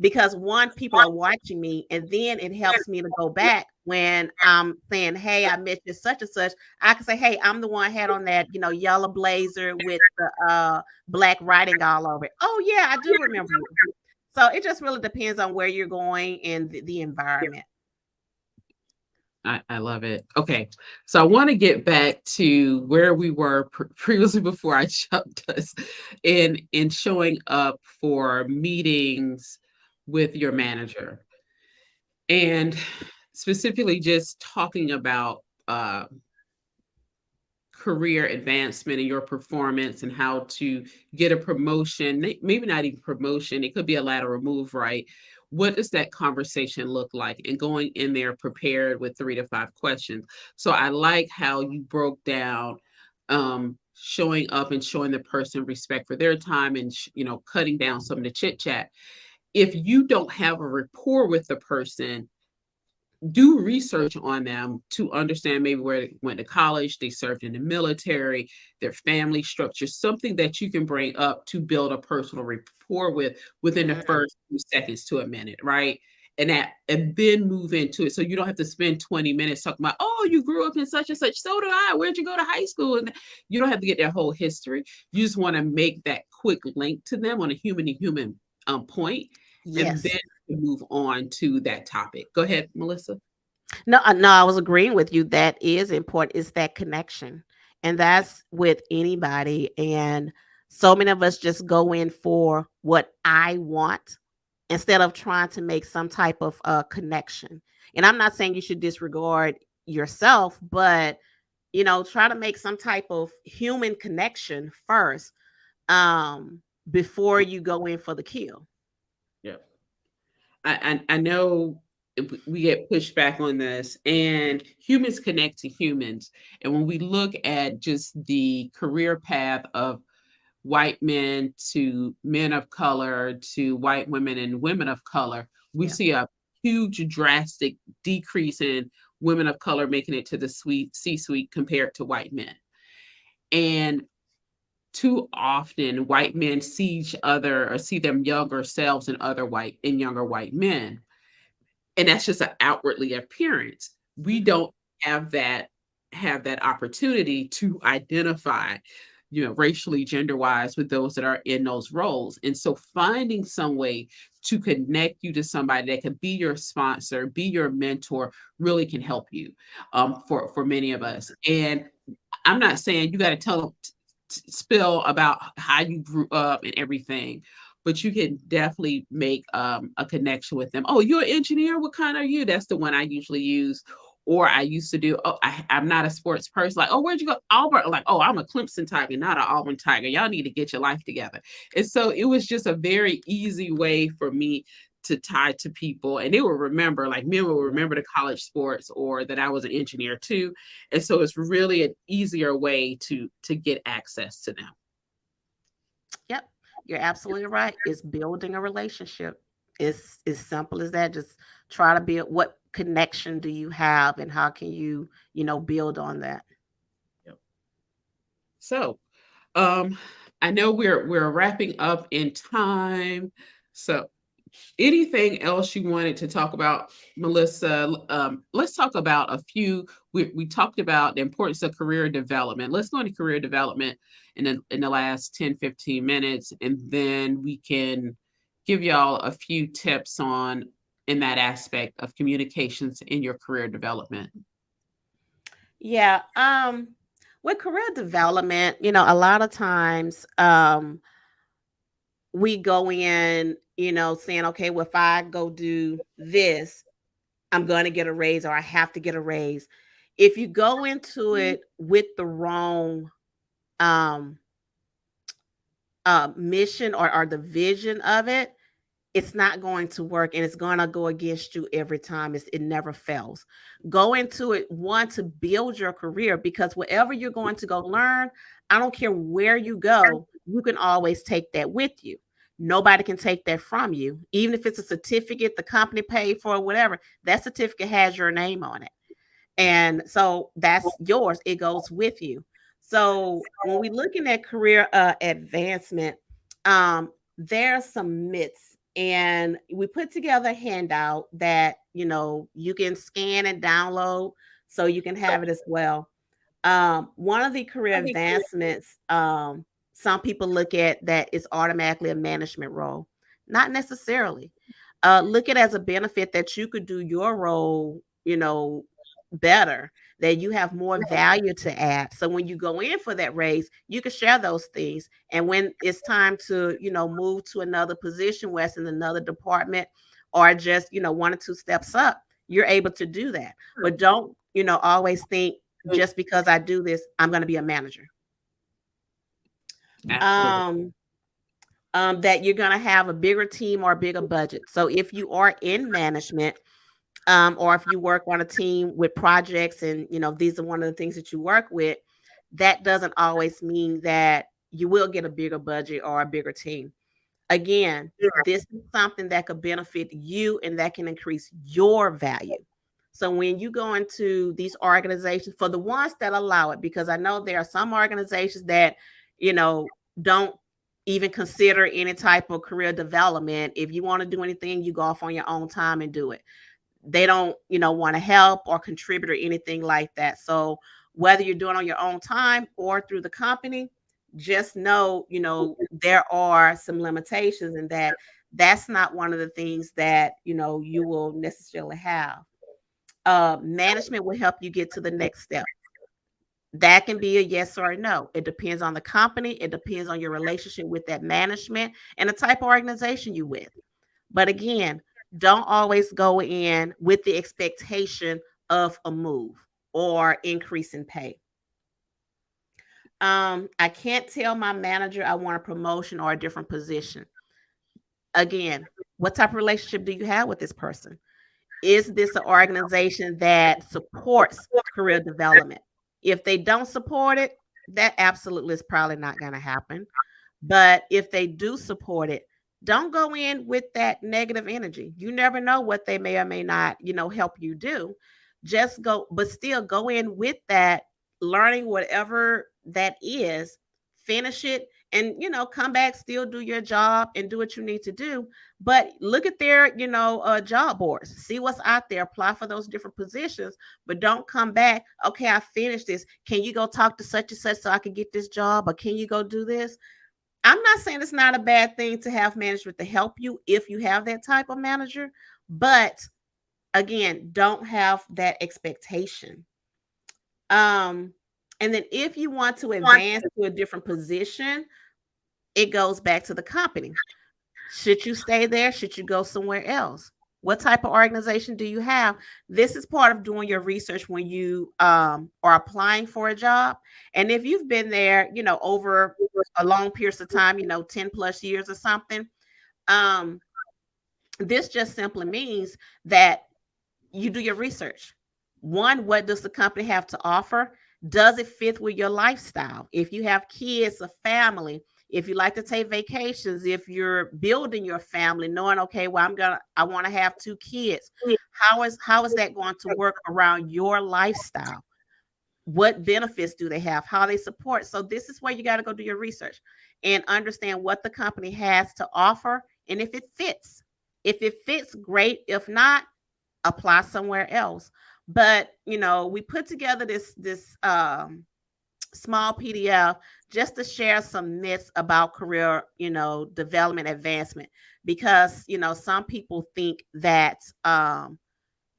S2: because one, people are watching me, and then it helps me to go back when I'm saying, hey, I met you such and such. I can say, hey, I'm the one had on that, yellow blazer with the black writing all over it. Oh yeah, I do remember you. So it just really depends on where you're going and the environment.
S1: I love it. Okay. So I want to get back to where we were previously before I jumped us in showing up for meetings with your manager, and specifically just talking about career advancement and your performance and how to get a promotion, maybe not even promotion, it could be a lateral move, right? What does that conversation look like? And going in there prepared with 3 to 5 questions. So I like how you broke down showing up and showing the person respect for their time and cutting down some of the chit chat. If you don't have a rapport with the person, do research on them to understand maybe where they went to college, they served in the military, their family structure, something that you can bring up to build a personal rapport with within the
S2: Mhm.
S1: first few seconds to a minute, right? And then move into it. So you don't have to spend 20 minutes talking about, oh, you grew up in such and such. So did I. Where'd you go to high school? And you don't have to get their whole history. You just want to make that quick link to them on a human to human point, and
S2: Yes.
S1: then move on to that topic. Go ahead, Melissa.
S2: No, no, I was agreeing with you. That is important. Is that connection, and that's with anybody. And so many of us just go in for what I want instead of trying to make some type of connection. And I'm not saying you should disregard yourself, but try to make some type of human connection first, before you go in for the kill.
S1: Yeah. I know we get pushed back on this, and humans connect to humans. And when we look at just the career path of white men to men of color to white women and women of color, we
S2: Yeah.
S1: see a huge drastic decrease in women of color making it to the C suite compared to white men. And too often white men see each other or see them younger selves in younger white men, and that's just an outwardly appearance. We
S2: Hmm.
S1: don't have that opportunity to identify, racially, gender wise, with those that are in those roles. And so finding some way to connect you to somebody that could be your sponsor, be your mentor, really can help you, for many of us. And I'm not saying you got to tell them spill about how you grew up and everything, but you can definitely make a connection with them. Oh, you're an engineer. What kind are you? That's the one I usually use. Or I used to do. Oh, I'm not a sports person. Like, oh, where'd you go? Auburn. Like, oh, I'm a Clemson Tiger, not an Auburn Tiger. Y'all need to get your life together. And so it was just a very easy way for me to tie to people, and they will remember. Like, men will remember the college sports, or that I was an engineer too. And so it's really an easier way to get access to them.
S2: Yep, you're absolutely right. It's building a relationship. It's as simple as that. Just try to build, what connection do you have, and how can you build on that.
S1: Yep. So, um, I know we're wrapping up in time. So, anything else you wanted to talk about, Melissa? Let's talk about a few. We talked about the importance of career development. Let's go into career development in the last 10-15 minutes, and then we can give y'all a few tips on in that aspect of communications in your career development.
S2: Yeah. With career development, a lot of times, we go in, saying, okay, well, if I go do this, I'm going to get a raise, or I have to get a raise. If you go into it with the wrong um mission, or the vision of it, it's not going to work, and it's going to go against you every time. It never fails. Go into it, one, to build your career, because whatever you're going to go learn, I don't care where you go, you can always take that with you. Nobody can take that from you. Even if it's a certificate the company paid for or whatever, that certificate has your name on it. And so that's yours. It goes with you. So when we're looking at career advancement, there are some myths, and we put together a handout that you can scan and download, so you can have it as well. One of the career advancements, some people look at that is automatically a management role. Not necessarily. Look at it as a benefit that you could do your role, better, that you have more value to add. So when you go in for that raise, you can share those things. And when it's time to, move to another position, where it's in another department, or just, one or two steps up, you're able to do that. But don't, always think, just because I do this, I'm going to be a manager.
S1: Absolutely.
S2: Um, that you're going to have a bigger team or a bigger budget. So if you are in management, or if you work on a team with projects, and these are one of the things that you work with, that doesn't always mean that you will get a bigger budget or a bigger team. Again, this is something that could benefit you, and that can increase your value. So when you go into these organizations, for the ones that allow it, because I know there are some organizations that, you know, don't even consider any type of career development. If you want to do anything, you go off on your own time and do it. They don't, want to help or contribute or anything like that. So whether you're doing on your own time or through the company, just know, there are some limitations, and that's not one of the things that, you will necessarily have. Management will help you get to the next step. That can be a yes or a no. It depends on the company. It depends on your relationship with that management and the type of organization you with. But again, don't always go in with the expectation of a move or increase in pay. I can't tell my manager I want a promotion or a different position. Again, what type of relationship do you have with this person? Is this an organization that supports career development? If they don't support it, that absolutely is probably not going to happen. But if they do support it, don't go in with that negative energy. You never know what they may or may not, help you do. Just go, but still go in with that, learning whatever that is, finish it, and come back, still do your job and do what you need to do. But look at their, job boards, see what's out there, apply for those different positions, but don't come back. Okay, I finished this. Can you go talk to such and such so I can get this job? Or can you go do this? I'm not saying it's not a bad thing to have management to help you if you have that type of manager, but again, don't have that expectation. Um, and then if you want to advance to a different position, it goes back to the company. Should you stay there? Should you go somewhere else? What type of organization do you have? This is part of doing your research when you are applying for a job. And if you've been there, over a long period of time, 10 plus years or something, um, this just simply means that you do your research. One, what does the company have to offer? Does it fit with your lifestyle? If you have kids, a family, if you like to take vacations, if you're building your family, knowing, okay, well, I want to have 2 kids. How is that going to work around your lifestyle? What benefits do they have? How they support? So this is where you got to go do your research and understand what the company has to offer, and if it fits. If it fits, great. If not, apply somewhere else. But we put together this small PDF just to share some myths about career, development advancement, because some people think that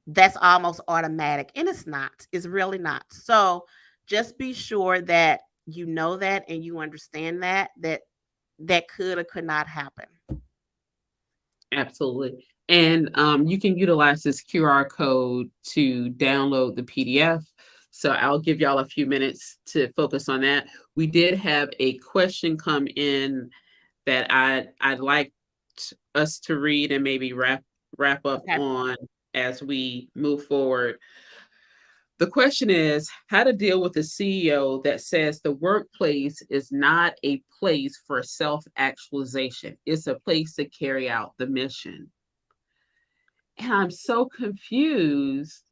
S2: that's almost automatic, and it's not. It's really not. So just be sure that you know that and you understand that could or could not happen.
S1: Absolutely. And you can utilize this QR code to download the PDF. So I'll give y'all a few minutes to focus on that. We did have a question come in that I'd like us to read and maybe wrap up
S2: Okay.
S1: on as we move forward. The question is how to deal with a CEO that says the workplace is not a place for self actualization, it's a place to carry out the mission. And I'm so confused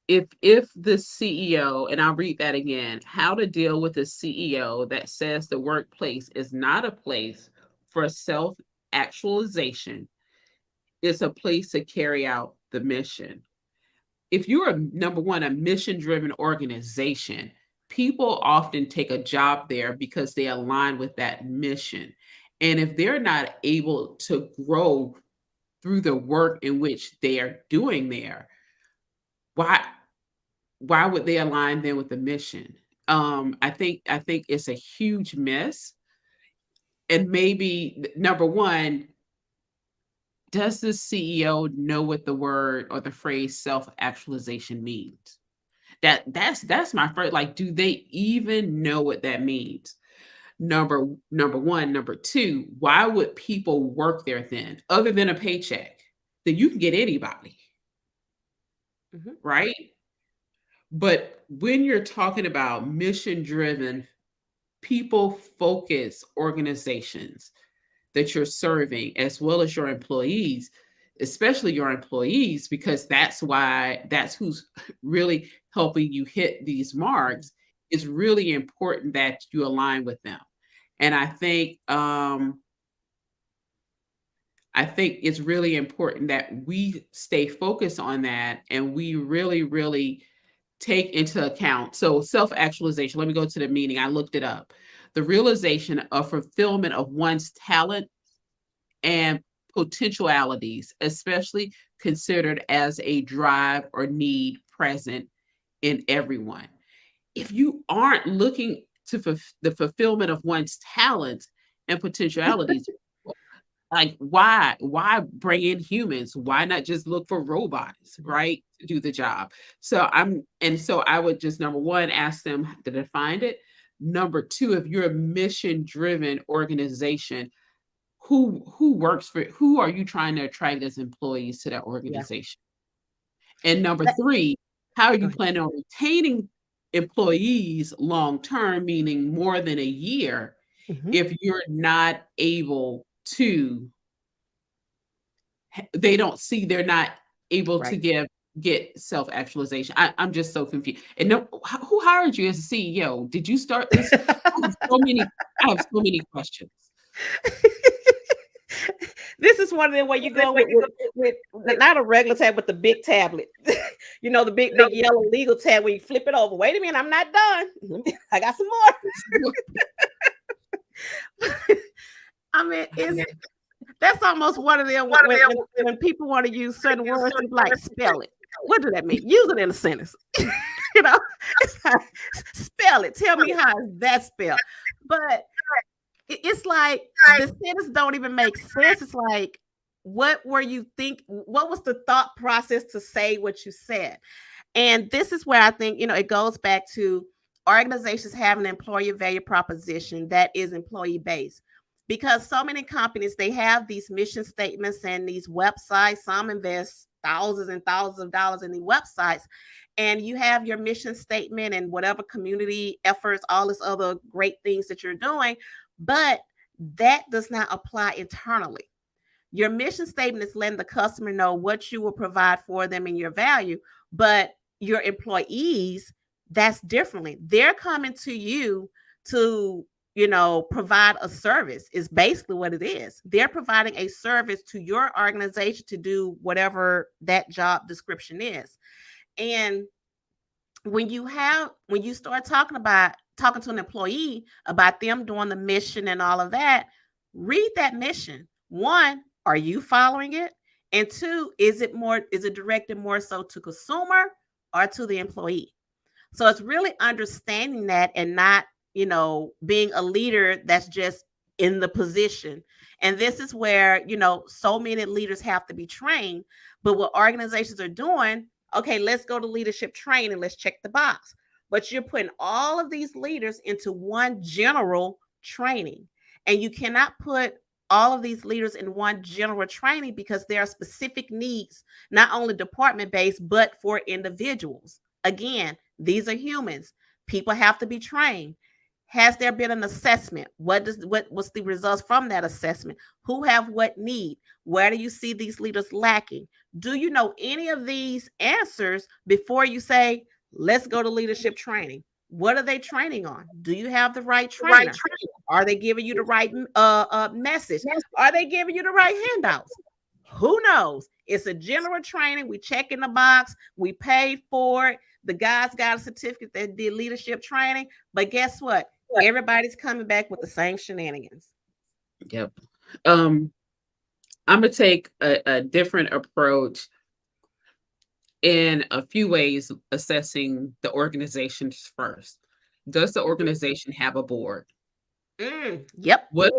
S1: if the CEO, and I'll read that again, how to deal with a CEO that says the workplace is not a place for self actualization, it's a place to carry out the mission. If you're number one, a mission driven organization, people often take a job there because they align with that mission. And if they're not able to grow through the work in which they are doing there, why why would they align then with the mission? I think it's a huge miss. And maybe number one, does the CEO know what the word or the phrase self actualization means? That's my first, like, do they even know what that means? Number one. Number two, why would people work there then other than a paycheck? Then you can get anybody,
S2: Mhm.
S1: right? But when you're talking about mission driven, people focus organizations that you're serving as well as your employees, especially your employees, because that's who's really helping you hit these marks. It's really important that you align with them. And I think it's really important that we stay focused on that, and we really, really take into account. So, self actualization, let me go to the meaning. I looked it up. The realization of fulfillment of one's talent and potentialities, especially considered as a drive or need present in everyone. If you aren't looking to the fulfillment of one's talents and potentialities, like why bring in humans? Why not just look for robots, right, to do the job? So I would just, number one, ask them to define it. Number two, if you're a mission driven organization, who are you trying to attract as employees to that
S2: Yeah.
S1: organization? And number
S2: That,
S1: three, how are
S2: go
S1: you
S2: ahead.
S1: planning on retaining employees long term, meaning more than a year,
S2: Hmm.
S1: if you're not able to, they don't see, they're not able to
S2: Right.
S1: get self actualization. I'm just so confused. And no, who hired you as a CEO? Did you start this? I have so many questions.
S2: This is one of them where you go with not a regular tab, but the big tablet. The big yellow legal tab where you flip it over. Wait a minute, I'm not done. I got some more. I mean, it's that's almost one of them when people want to use certain words, they be like spell it. What does that mean? Use it in a sentence. you know, it's like, spell it. Tell me how is that spelled. But it's like the sentence don't even make sense. It's like, what were you think? What was the thought process to say what you said? And this is where I think, it goes back to organizations having an employee value proposition that is employee based. Because so many companies, they have these mission statements and these websites. Some invest thousands and thousands of dollars in these websites. And you have your mission statement and whatever community efforts, all this other great things that you're doing. But that does not apply internally. Your mission statement is letting the customer know what you will provide for them and your value, but your employees, that's differently. They're coming to you to, provide a service, is basically what it is. They're providing a service to your organization to do whatever that job description is. And when you start talking to an employee about them doing the mission and all of that, read that mission. One, are you following it? And two, is it directed more so to consumer or to the employee? So it's really understanding that, and not, being a leader that's just in the position. And this is where, so many leaders have to be trained. But what organizations are doing, okay, let's go to leadership training, let's check the box. But you're putting all of these leaders into one general training. And you cannot put all of these leaders in one general training, because there are specific needs, not only department based, but for individuals. Again, these are humans. People have to be trained. Has there been an assessment? What's the results from that assessment? Who have what need? Where do you see these leaders lacking? Do you know any of these answers before you say, let's go to leadership training? What are they training on? Do you have the right trainer? Are they giving you the right message? Are they giving you the right handouts? Who knows? It's a general training. We check in the box. We paid for it. The guys got a certificate that did leadership training. But guess what? Everybody's coming back with the same shenanigans.
S1: Yep. Um, I'm gonna take a different approach in a few ways, assessing the organizations first. Does the organization have a board?
S2: Yep.
S1: What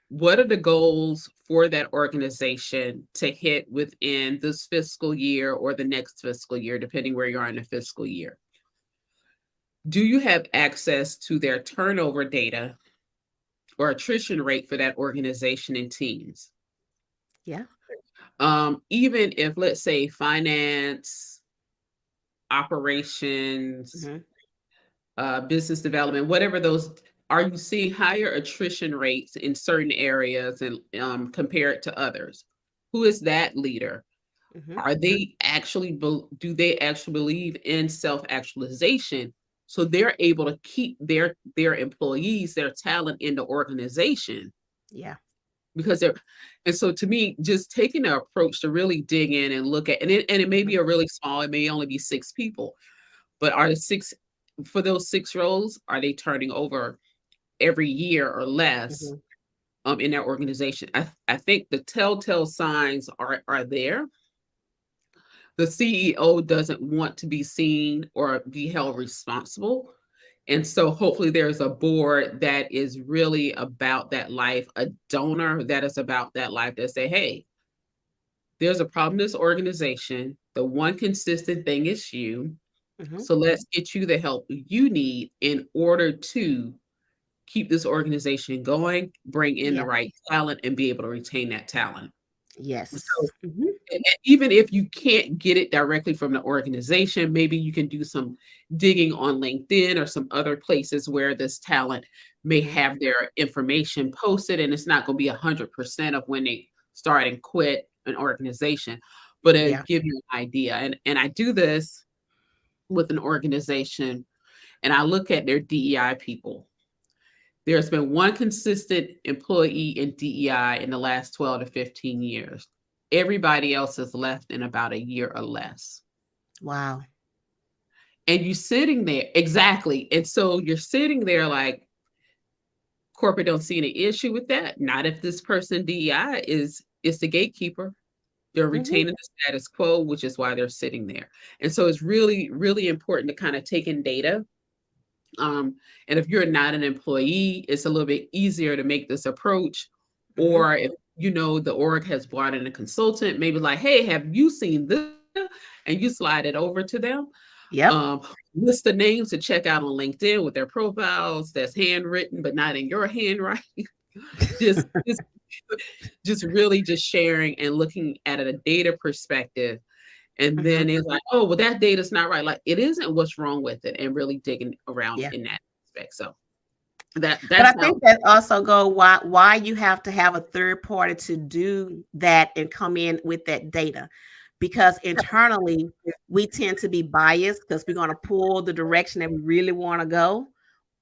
S1: what are the goals for that organization to hit within this fiscal year or the next fiscal year, depending where you are in the fiscal year? Do you have access to their turnover data or attrition rate for that organization and teams?
S2: Yeah.
S1: Even if, let's say, finance, operations,
S2: Hmm.
S1: business development, whatever those, are you seeing higher attrition rates in certain areas and compared to others? Who is that leader?
S2: Mhm.
S1: Are they actually do they actually believe in self-actualization so they're able to keep their employees, their talent in the organization
S2: Yeah.
S1: because they're and so to me, just taking the approach to really dig in and look at and it may be
S2: Mhm.
S1: a really small, it may only be 6 people, but are the 6 are they turning over every year or less
S2: Mhm.
S1: in their organization? I think the telltale signs are there. The CEO doesn't want to be seen or be held responsible. And so hopefully there's a board that is really about that life, a donor that is about that life that say, hey, there's a problem in this organization. The one consistent thing is you.
S2: Mhm.
S1: So let's get you the help you need in order to keep this organization going, bring in the
S2: Yeah.
S1: right talent, and be able to retain that talent. So
S2: Yes. Mhm.
S1: even if you can't get it directly from the organization, maybe you can do some digging on LinkedIn or some other places where this talent may
S2: Mhm.
S1: have their information posted, and it's not going to be 100% of when they start and quit an organization, but it
S2: Yeah.
S1: give you an idea. And I do this with an organization, and I look at their DEI people. There's been one consistent employee in DEI in the last 12 to 15 years. Everybody else has left in about a year or less.
S2: Wow.
S1: And you sitting there exactly. And so you're sitting there like corporate don't see any issue with that. Not if this person DEI is the gatekeeper. They're
S2: Mhm.
S1: retaining the status quo, which is why they're sitting there. And so it's really, really important to kind of take in data. Um, and if you're not an employee, it's a little bit easier to make this approach.
S2: Mhm.
S1: Or if you know the org has brought in a consultant, maybe like, hey, have you seen this? And you slide it over to them.
S2: Yep.
S1: Um, list the names to check out on LinkedIn with their profiles that's handwritten, but not in your handwriting. just, just, just really just sharing and looking at a data perspective. And
S2: Mhm.
S1: then it's like, oh, well, that data's not right. Like it isn't what's wrong with it, and really digging around
S2: Yeah.
S1: in that aspect. So that
S2: But I
S1: that's
S2: think
S1: how
S2: that also go why you have to have a third party to do that and come in with that data. Because internally we tend to be biased because we're going to pull the direction that we really want to go,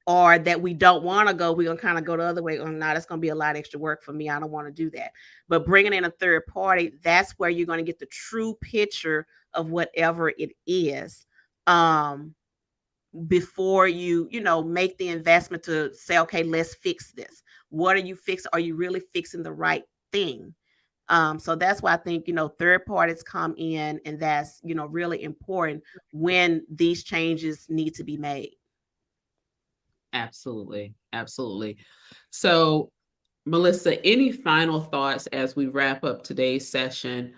S2: or that we don't want to go, we're gonna kind of go the other way. Oh, no, that's gonna be a lot of extra work for me. I don't want to do that. But bringing in a third party, that's where you're going to get the true picture of whatever it is. Um, Before you make the investment to say, okay, let's fix this. What are you fixing? Are you really fixing the right thing? So that's why I think third parties come in, and that's really important when these changes need to be made.
S1: absolutely, absolutely. So, Melissa, any final thoughts as we wrap up today's session?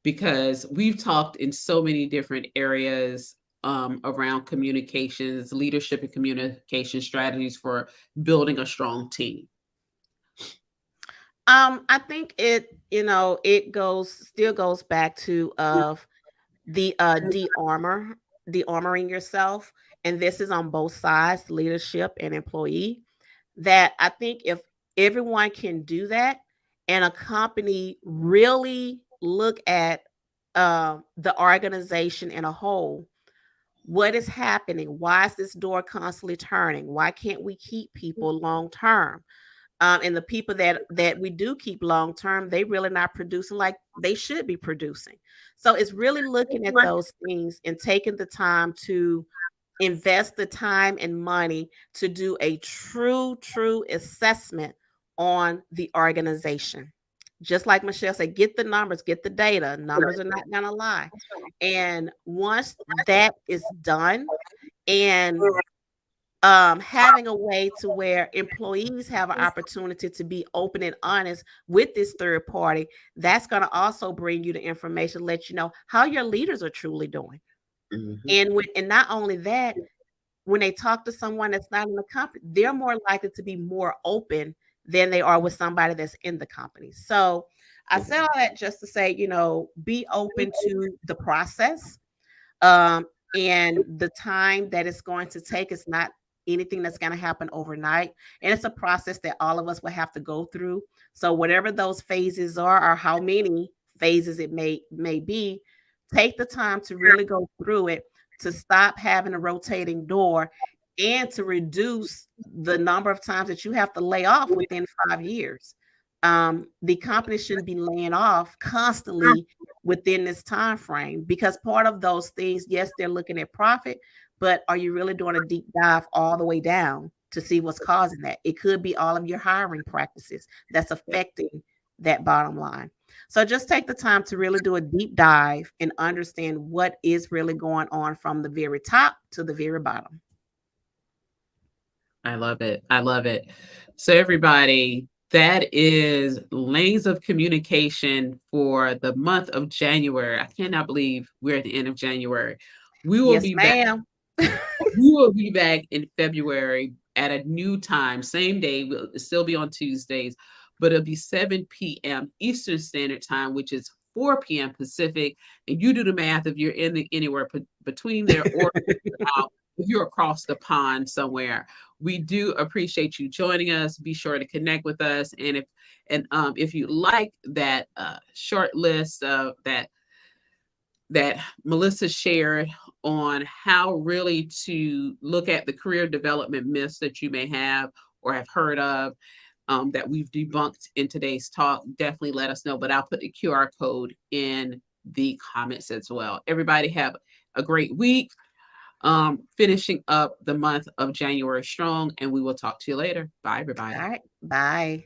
S1: Because we've talked in so many different areas around communications, leadership, and communication strategies for building a strong team.
S2: I think it goes back to of the de-armoring yourself, and this is on both sides, leadership and employee. That I think if everyone can do that, and a company really look at the organization in a whole, what is happening? Why is this door constantly turning? Why can't we keep people long term? And the people that we do keep long term, they really not producing like they should be producing. So it's really looking at those things and taking the time to invest the time and money to do a true assessment on the organization. Just like Michelle said, get the numbers, get the data. Numbers are not going to lie. And once that is done, and having a way to where employees have an opportunity to be open and honest with this third party, that's going to also bring you the information, let you know how your leaders are truly doing.
S1: Mhm.
S2: And not only that, when they talk to someone that's not in the company, they're more likely to be more open than they are with somebody that's in the company. So I say all that just to say, be open to the process, um, and the time that it's going to take is not anything that's going to happen overnight. And it's a process that all of us will have to go through. So whatever those phases are, or how many phases it may be, take the time to really go through it, to stop having a rotating door, and to reduce the number of times that you have to lay off within 5 years. The company shouldn't be laying off constantly within this time frame, because part of those things, yes, they're looking at profit, but are you really doing a deep dive all the way down to see what's causing that? It could be all of your hiring practices that's affecting that bottom line. So just take the time to really do a deep dive and understand what is really going on from the very top to the very bottom.
S1: I love it. I love it. So, everybody, that is lanes of communication for the month of January. I cannot believe we're at the end of January. We will
S2: Yes,
S1: be back.
S2: ma'am.
S1: We will be back in February at a new time, same day. We'll still be on Tuesdays, but it'll be 7 p.m. Eastern Standard Time, which is 4 p.m. Pacific. And you do the math if you're anywhere between there or out, if you're across the pond somewhere. We do appreciate you joining us. Be sure to connect with us. And if you like that short list of that Melissa shared on how really to look at the career development myths that you may have or have heard of, that we've debunked in today's talk, definitely let us know. But I'll put the QR code in the comments as well. Everybody have a great week. Finishing up the month of January strong, and we will talk to you later. Bye, everybody.
S2: All right. Bye.